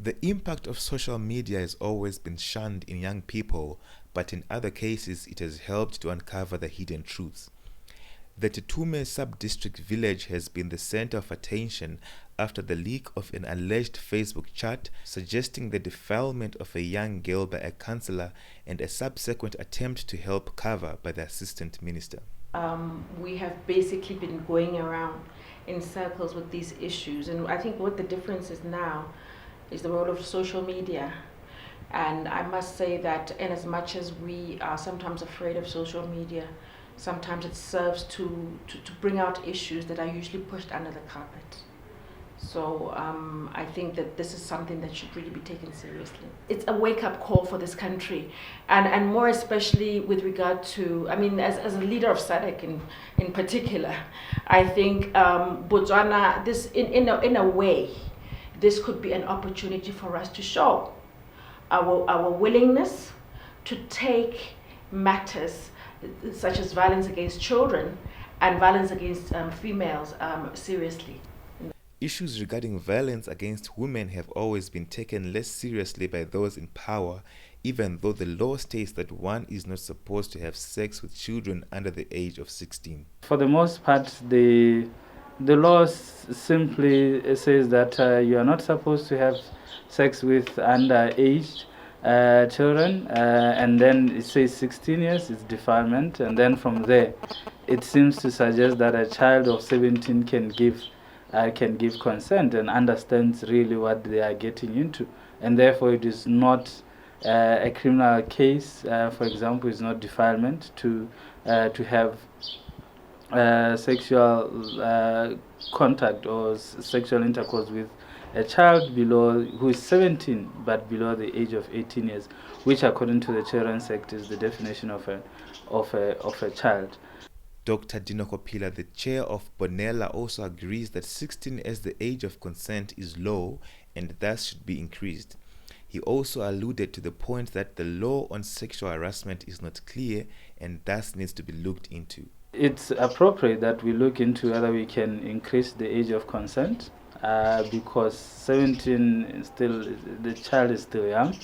The impact of social media has always been shunned in young people, but in other cases it has helped to uncover the hidden truths. The Tutume sub-district village has been the center of attention after the leak of an alleged Facebook chat suggesting the defilement of a young girl by a councillor and a subsequent attempt to help cover by the assistant minister. We have basically been going around in circles with these issues, and I think what the difference is now is the role of social media. And I must say that in as much as we are sometimes afraid of social media, sometimes it serves to bring out issues that are usually pushed under the carpet. So I think that this is something that should really be taken seriously. It's a wake-up call for this country, and more especially with regard to, I mean, as a leader of SADC in particular, I think Botswana, this in a way, this could be an opportunity for us to show our willingness to take matters such as violence against children and violence against females seriously. Issues regarding violence against women have always been taken less seriously by those in power, even though the law states that one is not supposed to have sex with children under the age of 16. For the most part, the law simply says that you are not supposed to have sex with underage children, and then it says 16 years is defilement, and then from there it seems to suggest that a child of 17 can give consent and understands really what they are getting into, and therefore it is not a criminal case. For example, it's not defilement to have sexual contact or sexual intercourse with a child below who is 17 but below the age of 18 years, which according to the Children's Act is the definition of a child. Dr. Dino Kopila, the chair of Bonella, also agrees that 16 as the age of consent is low and thus should be increased. He also alluded to the point that the law on sexual harassment is not clear and thus needs to be looked into. It's appropriate that we look into whether we can increase the age of consent because 17 is still, the child is still young,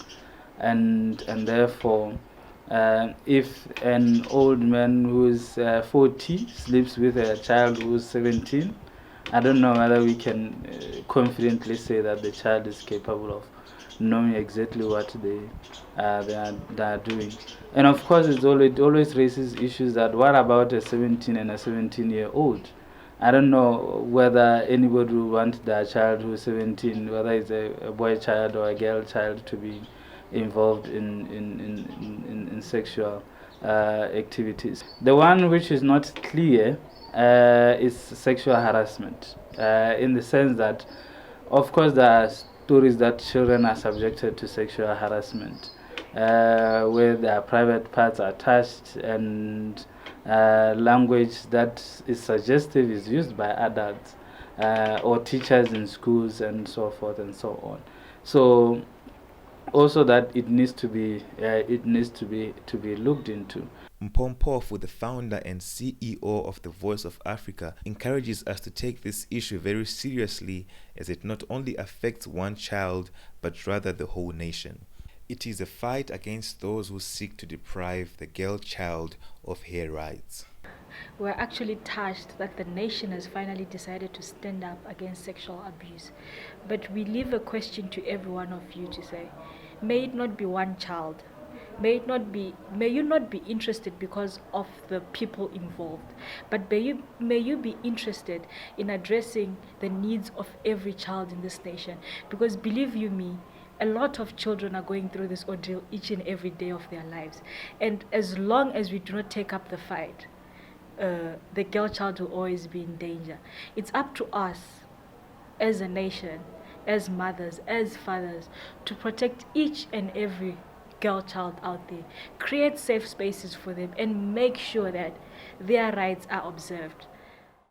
and therefore if an old man who's 40 sleeps with a child who's 17, I don't know whether we can confidently say that the child is capable of knowing exactly what they are doing. And of course, it always raises issues that what about a 17 and a 17-year-old? I don't know whether anybody would want their child who's 17, whether it's a boy child or a girl child, to be involved in sexual activities. The one which is not clear is sexual harassment, in the sense that, of course, there are stories that children are subjected to sexual harassment, where their private parts are touched and language that is suggestive is used by adults or teachers in schools and so forth and so on. So also that it needs to be looked into. Mpompofu, the founder and CEO of the Voice of Africa, encourages us to take this issue very seriously, as it not only affects one child but rather the whole nation. It is a fight against those who seek to deprive the girl child of her rights. We're actually touched that the nation has finally decided to stand up against sexual abuse. But we leave a question to every one of you to say, may it not be one child. May you not be interested because of the people involved, but may you be interested in addressing the needs of every child in this nation. Because believe you me, a lot of children are going through this ordeal each and every day of their lives. And as long as we do not take up the fight, the girl child will always be in danger. It's up to us as a nation, as mothers, as fathers, to protect each and every girl child out there, create safe spaces for them, and make sure that their rights are observed.